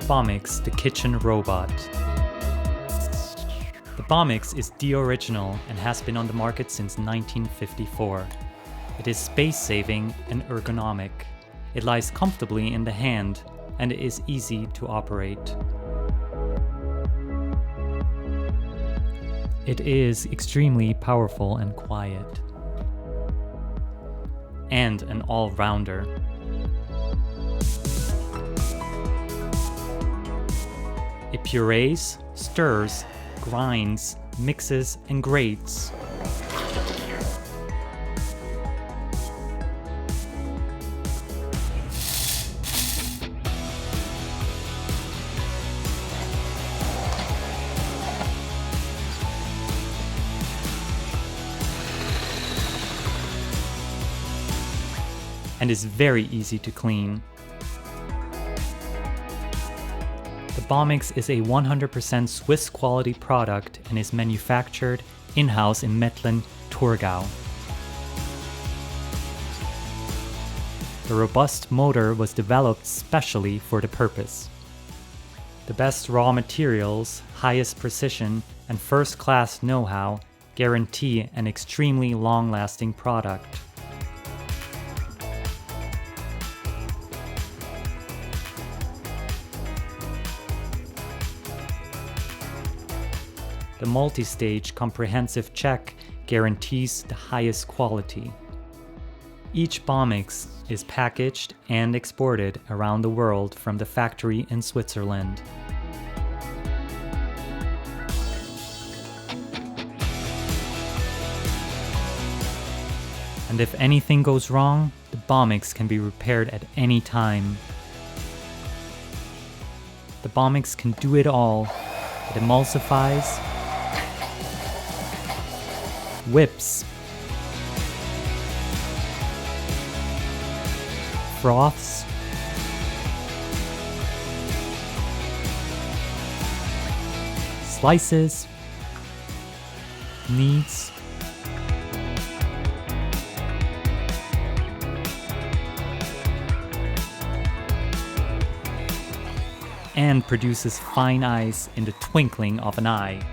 Bamix, the kitchen robot. The Bamix is the original and has been on the market since 1954. It is space-saving and ergonomic. It lies comfortably in the hand and it is easy to operate. It is extremely powerful and quiet. And an all-rounder. It purees, stirs, grinds, mixes, and grates. And is very easy to clean. The Bamix is a 100% Swiss quality product and is manufactured in-house in Mettlen, Thurgau. The robust motor was developed specially for the purpose. The best raw materials, highest precision, and first-class know-how guarantee an extremely long-lasting product. The multi-stage comprehensive check guarantees the highest quality. Each Bamix is packaged and exported around the world from the factory in Switzerland. And if anything goes wrong, the Bamix can be repaired at any time. The Bamix can do it all. It emulsifies, whips, froths, slices, kneads, and produces fine ice in the twinkling of an eye.